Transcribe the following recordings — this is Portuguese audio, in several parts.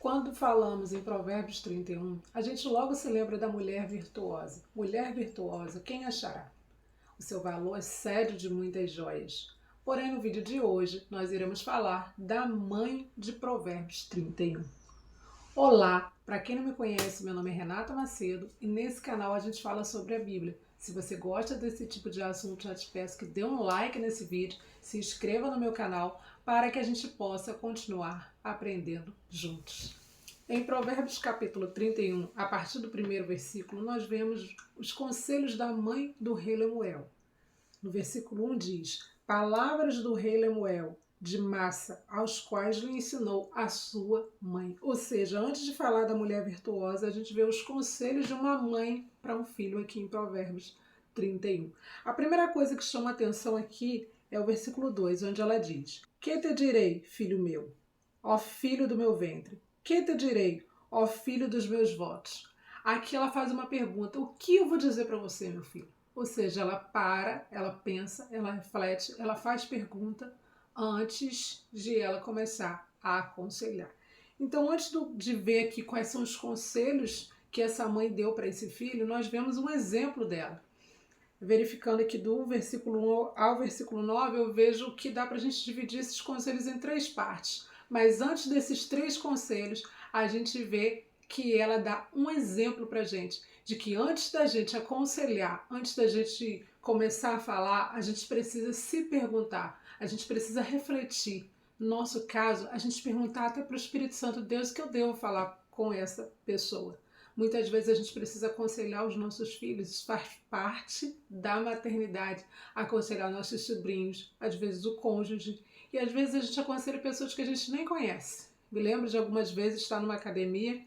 Quando falamos em Provérbios 31, a gente logo se lembra da mulher virtuosa. Mulher virtuosa, quem achará? O seu valor excede de muitas joias. Porém, no vídeo de hoje, nós iremos falar da mãe de Provérbios 31. Olá, para quem não me conhece, meu nome é Renata Macedo e nesse canal a gente fala sobre a Bíblia. Se você gosta desse tipo de assunto, já te peço que dê um like nesse vídeo, se inscreva no meu canal para que a gente possa continuar aprendendo juntos. Em Provérbios capítulo 31, a partir do primeiro versículo, nós vemos os conselhos da mãe do rei Lemuel. No versículo 1 diz: palavras do rei Lemuel, de Massa, aos quais lhe ensinou a sua mãe. Ou seja, antes de falar da mulher virtuosa, a gente vê os conselhos de uma mãe para um filho aqui em Provérbios 31. A primeira coisa que chama a atenção aqui é o versículo 2, onde ela diz: que te direi, filho meu, ó filho do meu ventre? Que te direi, ó filho dos meus votos? Aqui ela faz uma pergunta: o que eu vou dizer para você, meu filho? Ou seja, ela para, ela pensa, ela reflete, ela faz pergunta antes de ela começar a aconselhar. Então, antes de ver aqui quais são os conselhos que essa mãe deu para esse filho, nós vemos um exemplo dela. Verificando aqui do versículo 1 ao versículo 9, eu vejo que dá para a gente dividir esses conselhos em três partes. Mas antes desses três conselhos, a gente vê que ela dá um exemplo para a gente, de que antes da gente aconselhar, antes da gente começar a falar, a gente precisa se perguntar, a gente precisa refletir. No nosso caso, a gente perguntar até para o Espírito Santo: Deus, que eu devo falar com essa pessoa? Muitas vezes a gente precisa aconselhar os nossos filhos, isso faz parte da maternidade, aconselhar nossos sobrinhos, às vezes o cônjuge, e às vezes a gente aconselha pessoas que a gente nem conhece. Me lembro de algumas vezes estar numa academia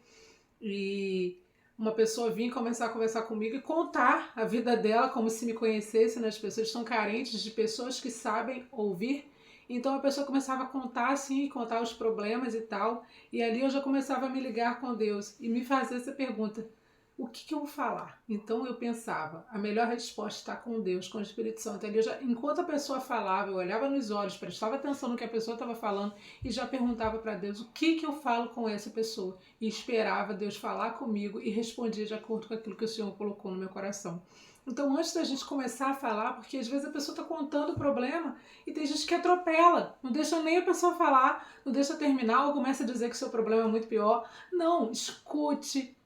e uma pessoa vir começar a conversar comigo e contar a vida dela como se me conhecesse, né? As pessoas estão carentes de pessoas que sabem ouvir. Então a pessoa começava a contar assim, contar os problemas e tal, e ali eu já começava a me ligar com Deus e me fazer essa pergunta: o que eu vou falar? Então eu pensava, a melhor resposta está com Deus, com o Espírito Santo. Ali enquanto a pessoa falava, eu olhava nos olhos, prestava atenção no que a pessoa estava falando e já perguntava para Deus o que eu falo com essa pessoa. E esperava Deus falar comigo e respondia de acordo com aquilo que o Senhor colocou no meu coração. Então, antes da gente começar a falar, porque às vezes a pessoa está contando o problema e tem gente que atropela, não deixa nem a pessoa falar, não deixa terminar ou começa a dizer que o seu problema é muito pior. Não, escute,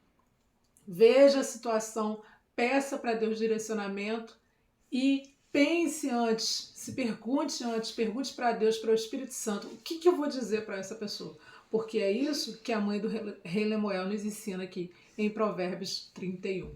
veja a situação, peça para Deus direcionamento e pense antes, se pergunte antes, pergunte para Deus, para o Espírito Santo, o que eu vou dizer para essa pessoa? Porque é isso que a mãe do rei Lemuel nos ensina aqui em Provérbios 31.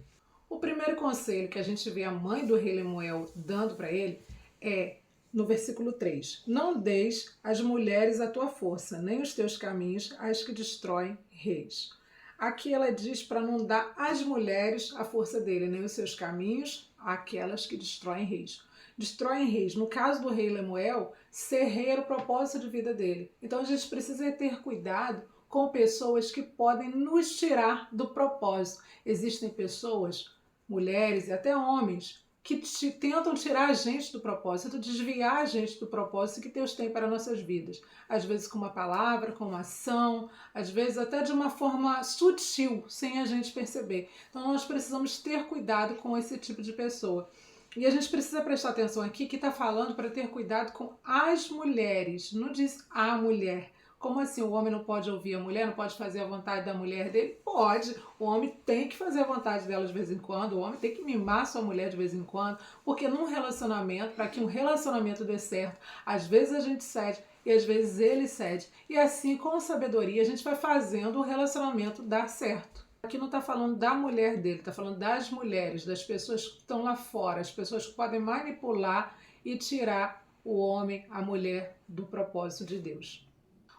O primeiro conselho que a gente vê a mãe do rei Lemuel dando para ele é no versículo 3. Não deis às mulheres a tua força, nem os teus caminhos às que destroem reis. Aqui ela diz para não dar às mulheres a força dele, nem os seus caminhos àquelas que destroem reis. Destroem reis. No caso do rei Lemuel, ser rei era o propósito de vida dele. Então a gente precisa ter cuidado com pessoas que podem nos tirar do propósito. Existem pessoas, mulheres e até homens, que tentam tirar a gente do propósito, desviar a gente do propósito que Deus tem para nossas vidas. Às vezes com uma palavra, com uma ação, às vezes até de uma forma sutil, sem a gente perceber. Então nós precisamos ter cuidado com esse tipo de pessoa. E a gente precisa prestar atenção aqui que está falando para ter cuidado com as mulheres, não diz a mulher. Como assim o homem não pode ouvir a mulher, não pode fazer a vontade da mulher dele? Pode, o homem tem que fazer a vontade dela de vez em quando, o homem tem que mimar sua mulher de vez em quando, porque num relacionamento, para que um relacionamento dê certo, às vezes a gente cede e às vezes ele cede. E assim, com sabedoria, a gente vai fazendo o relacionamento dar certo. Aqui não está falando da mulher dele, está falando das mulheres, das pessoas que estão lá fora, as pessoas que podem manipular e tirar o homem, a mulher, do propósito de Deus.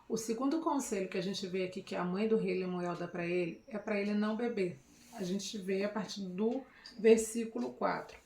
O segundo conselho que a gente vê aqui que a mãe do rei Lemuel dá para ele é para ele não beber. A gente vê a partir do versículo 4.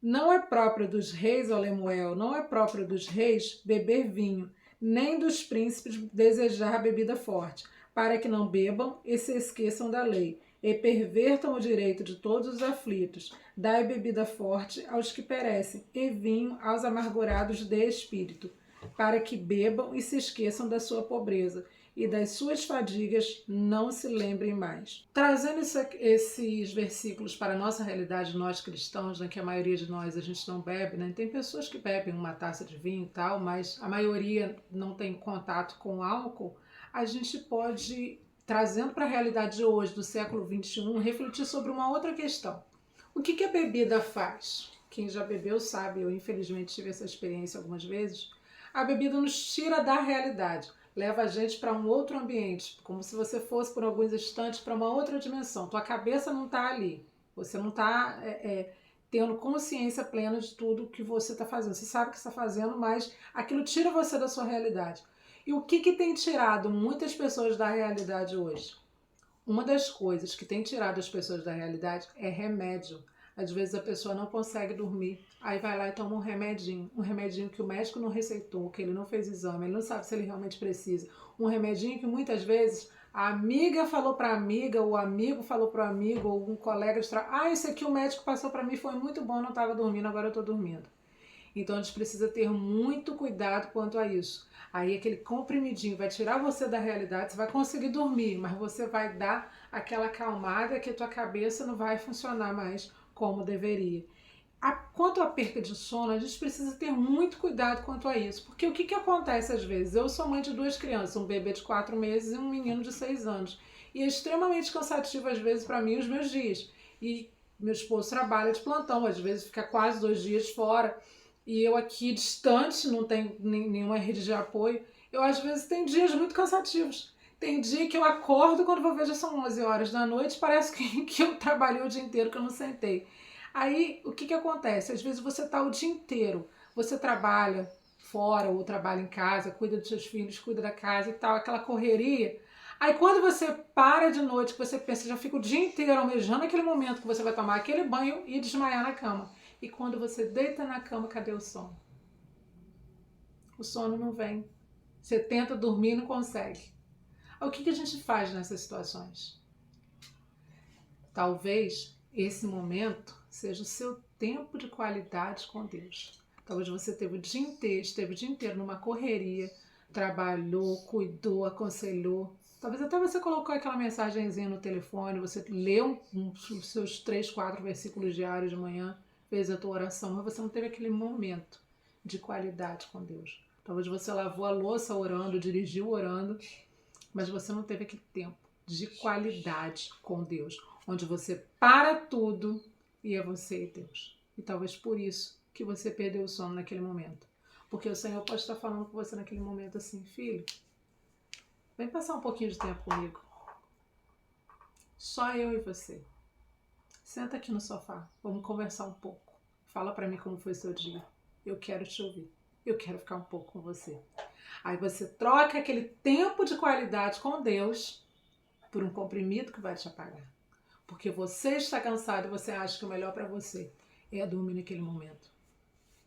Não é próprio dos reis, ó Lemuel, não é próprio dos reis beber vinho, nem dos príncipes desejar bebida forte, para que não bebam e se esqueçam da lei, e pervertam o direito de todos os aflitos. Dai bebida forte aos que perecem, e vinho aos amargurados de espírito, para que bebam e se esqueçam da sua pobreza. e das suas fadigas não se lembrem mais. Trazendo esses versículos para a nossa realidade, nós cristãos, né, que a maioria de nós a gente não bebe, né? Tem pessoas que bebem uma taça de vinho e tal, mas a maioria não tem contato com álcool. A gente pode, trazendo para a realidade de hoje, do século XXI, refletir sobre uma outra questão. O que a bebida faz? Quem já bebeu sabe, eu infelizmente tive essa experiência algumas vezes. A bebida nos tira da realidade, leva a gente para um outro ambiente, como se você fosse por alguns instantes para uma outra dimensão. Tua cabeça não está ali, você não está tendo consciência plena de tudo que você está fazendo. Você sabe o que está fazendo, mas aquilo tira você da sua realidade. E o que tem tirado muitas pessoas da realidade hoje? Uma das coisas que tem tirado as pessoas da realidade é remédio. Às vezes a pessoa não consegue dormir, aí vai lá e toma um remedinho que o médico não receitou, que ele não fez exame, ele não sabe se ele realmente precisa. Um remedinho que muitas vezes a amiga falou para a amiga, ou o amigo falou para o amigo, ou um colega de trabalho, esse aqui o médico passou para mim, foi muito bom, não estava dormindo, agora eu estou dormindo. Então a gente precisa ter muito cuidado quanto a isso. Aí aquele comprimidinho vai tirar você da realidade, você vai conseguir dormir, mas você vai dar aquela acalmada que a tua cabeça não vai funcionar mais como deveria. Quanto à perca de sono, a gente precisa ter muito cuidado quanto a isso. Porque o que acontece às vezes? Eu sou mãe de 2 crianças, um bebê de 4 meses e um menino de 6 anos. E é extremamente cansativo às vezes para mim os meus dias. E meu esposo trabalha de plantão, às vezes fica quase 2 dias fora. E eu aqui distante, não tenho nenhuma rede de apoio. Eu às vezes tenho dias muito cansativos. Tem dia que eu acordo, quando vou ver já são 11 horas da noite, parece que eu trabalhei o dia inteiro, que eu não sentei. Aí, o que acontece? Às vezes você está o dia inteiro, você trabalha fora ou trabalha em casa, cuida dos seus filhos, cuida da casa e tal, aquela correria. Aí quando você para de noite, que você pensa, já fica o dia inteiro almejando aquele momento que você vai tomar aquele banho e desmaiar na cama. E quando você deita na cama, cadê o sono? O sono não vem. Você tenta dormir e não consegue. O que a gente faz nessas situações? Talvez esse momento seja o seu tempo de qualidade com Deus. Talvez você esteve o dia inteiro numa correria, trabalhou, cuidou, aconselhou. Talvez até você colocou aquela mensagenzinha no telefone, você leu os seus 3, 4 versículos diários de manhã, fez a tua oração, mas você não teve aquele momento de qualidade com Deus. Talvez você lavou a louça orando, dirigiu orando, mas você não teve aquele tempo de qualidade com Deus, onde você para tudo e é você e Deus. E talvez por isso que você perdeu o sono naquele momento. Porque o Senhor pode estar falando com você naquele momento assim, filho, vem passar um pouquinho de tempo comigo. Só eu e você. Senta aqui no sofá, vamos conversar um pouco. Fala pra mim como foi seu dia. Eu quero te ouvir. Eu quero ficar um pouco com você. Aí você troca aquele tempo de qualidade com Deus por um comprimido que vai te apagar. Porque você está cansado e você acha que o melhor para você é dormir naquele momento.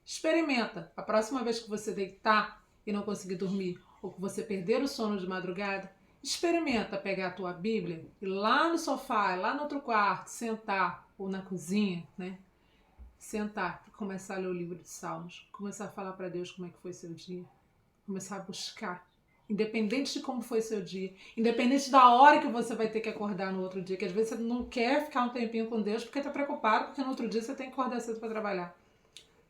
Experimenta. A próxima vez que você deitar e não conseguir dormir, ou que você perder o sono de madrugada, experimenta pegar a tua Bíblia e lá no sofá, lá no outro quarto, sentar, ou na cozinha, né? Sentar e começar a ler o livro de Salmos, começar a falar para Deus como é que foi seu dia, começar a buscar, independente de como foi seu dia, independente da hora que você vai ter que acordar no outro dia, que às vezes você não quer ficar um tempinho com Deus porque está preocupado, porque no outro dia você tem que acordar cedo para trabalhar,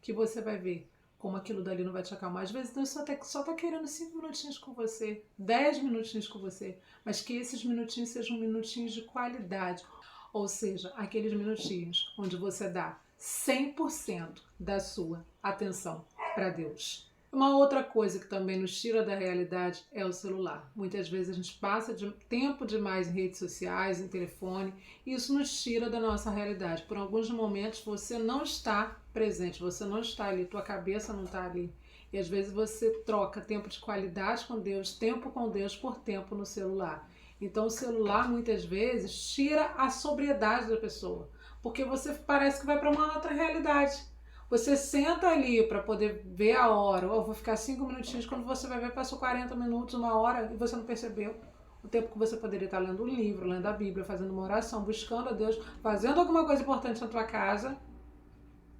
que você vai ver como aquilo dali não vai te acalmar. Às vezes Deus só tá querendo 5 minutinhos com você, 10 minutinhos com você, mas que esses minutinhos sejam minutinhos de qualidade, ou seja, aqueles minutinhos onde você dá 100% da sua atenção para Deus. Uma outra coisa que também nos tira da realidade é o celular. Muitas vezes a gente passa tempo demais em redes sociais, em telefone, e isso nos tira da nossa realidade. Por alguns momentos você não está presente, você não está ali, tua cabeça não está ali. E às vezes você troca tempo de qualidade com Deus, tempo com Deus por tempo no celular. Então o celular muitas vezes tira a sobriedade da pessoa, porque você parece que vai para uma outra realidade. Você senta ali para poder ver a hora, ou vou ficar 5 minutinhos, quando você vai ver, passou 40 minutos, 1 hora, e você não percebeu o tempo que você poderia estar lendo um livro, lendo a Bíblia, fazendo uma oração, buscando a Deus, fazendo alguma coisa importante na tua casa,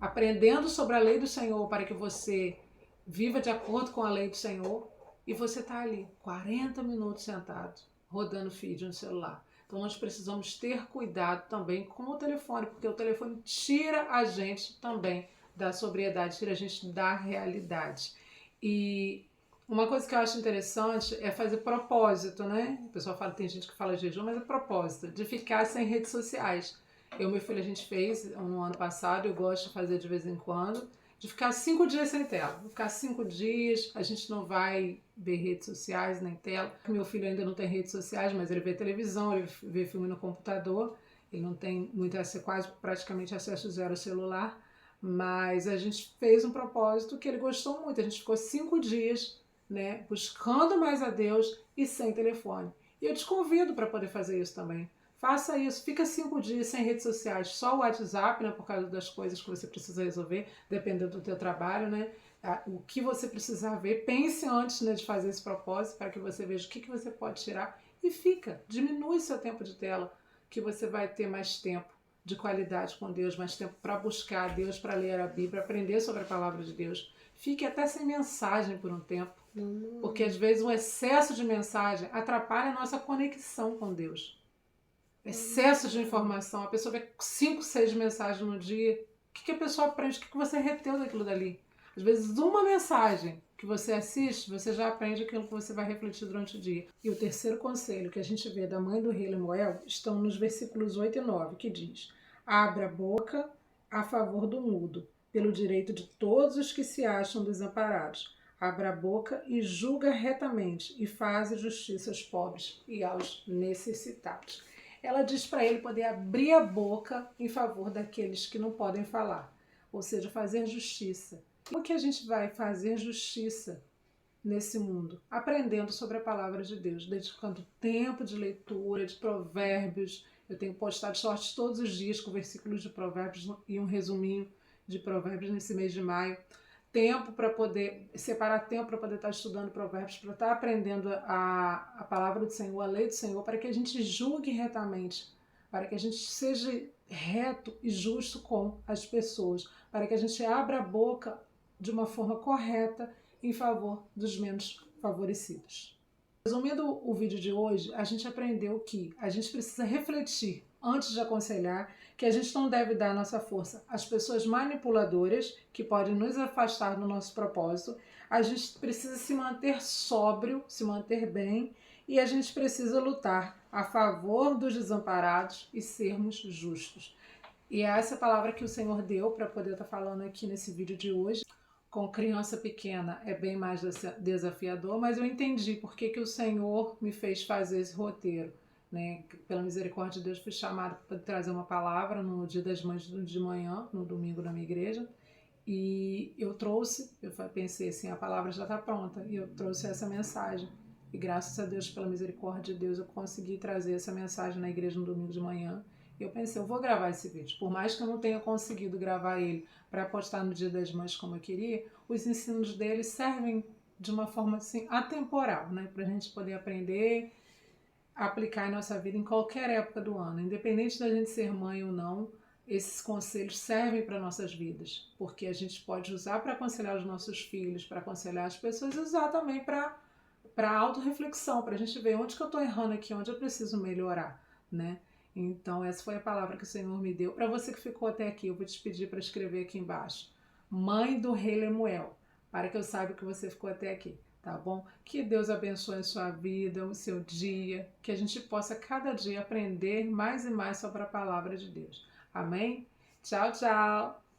aprendendo sobre a lei do Senhor para que você viva de acordo com a lei do Senhor, e você está ali 40 minutos sentado, rodando feed no celular. Então nós precisamos ter cuidado também com o telefone, porque o telefone tira a gente também da sobriedade, tira a gente da realidade. E uma coisa que eu acho interessante é fazer propósito, né? O pessoal fala, tem gente que fala jejum, mas é propósito, de ficar sem redes sociais. Eu e meu filho, a gente fez no ano passado, eu gosto de fazer de vez em quando, de ficar 5 dias sem tela. Vou ficar 5 dias, a gente não vai ver redes sociais nem tela. Meu filho ainda não tem redes sociais, mas ele vê televisão, ele vê filme no computador, ele não tem muito acesso, quase praticamente acesso zero ao celular, mas a gente fez um propósito que ele gostou muito. A gente ficou 5 dias, né, buscando mais a Deus e sem telefone. E eu te convido para poder fazer isso também. Faça isso, fica 5 dias sem redes sociais, só o WhatsApp, né, por causa das coisas que você precisa resolver, dependendo do teu trabalho, né? O que você precisar ver, pense antes, né, de fazer esse propósito, para que você veja o que você pode tirar e fica, diminui seu tempo de tela, que você vai ter mais tempo de qualidade com Deus, mais tempo para buscar a Deus, para ler a Bíblia, aprender sobre a palavra de Deus. Fique até sem mensagem por um tempo, porque às vezes um excesso de mensagem atrapalha a nossa conexão com Deus. Excesso de informação, a pessoa vê 5, 6 mensagens no dia, o que a pessoa aprende, o que você reteu daquilo dali? Às vezes uma mensagem que você assiste, você já aprende aquilo que você vai refletir durante o dia. E o terceiro conselho que a gente vê da mãe do rei Lemuel estão nos versículos 8 e 9, que diz: abra a boca a favor do mudo, pelo direito de todos os que se acham desamparados. Abra a boca e julga retamente, e faze justiça aos pobres e aos necessitados. Ela diz para ele poder abrir a boca em favor daqueles que não podem falar, ou seja, fazer justiça. Como que a gente vai fazer justiça nesse mundo? Aprendendo sobre a palavra de Deus, dedicando tempo de leitura, de provérbios. Eu tenho postado shorts todos os dias com versículos de provérbios e um resuminho de provérbios nesse mês de maio. Tempo para poder, separar tempo para poder estar estudando provérbios, para estar aprendendo a palavra do Senhor, a lei do Senhor, para que a gente julgue retamente, para que a gente seja reto e justo com as pessoas, para que a gente abra a boca de uma forma correta em favor dos menos favorecidos. Resumindo o vídeo de hoje, a gente aprendeu que a gente precisa refletir antes de aconselhar, que a gente não deve dar nossa força às pessoas manipuladoras que podem nos afastar do nosso propósito. A gente precisa se manter sóbrio, se manter bem, e a gente precisa lutar a favor dos desamparados e sermos justos. E é essa palavra que o Senhor deu para poder estar falando aqui nesse vídeo de hoje. Com criança pequena é bem mais desafiador, mas eu entendi por que o Senhor me fez fazer esse roteiro. Né? Pela misericórdia de Deus, fui chamada para trazer uma palavra no Dia das Mães de manhã, no domingo na minha igreja, e eu pensei assim, a palavra já está pronta, e eu trouxe essa mensagem. E graças a Deus, pela misericórdia de Deus, eu consegui trazer essa mensagem na igreja no domingo de manhã. E eu pensei, eu vou gravar esse vídeo. Por mais que eu não tenha conseguido gravar ele para postar no Dia das Mães como eu queria, os ensinos dele servem de uma forma assim atemporal, né? Para a gente poder aprender, aplicar em nossa vida em qualquer época do ano. Independente da gente ser mãe ou não, esses conselhos servem para nossas vidas, porque a gente pode usar para aconselhar os nossos filhos, para aconselhar as pessoas, e usar também para autorreflexão, para a gente ver onde que eu estou errando aqui, onde eu preciso melhorar, né? Então essa foi a palavra que o Senhor me deu. Para você que ficou até aqui, eu vou te pedir para escrever aqui embaixo: mãe do rei Lemuel, para que eu saiba que você ficou até aqui, tá bom? Que Deus abençoe a sua vida, o seu dia, que a gente possa cada dia aprender mais e mais sobre a palavra de Deus. Amém? Tchau, tchau!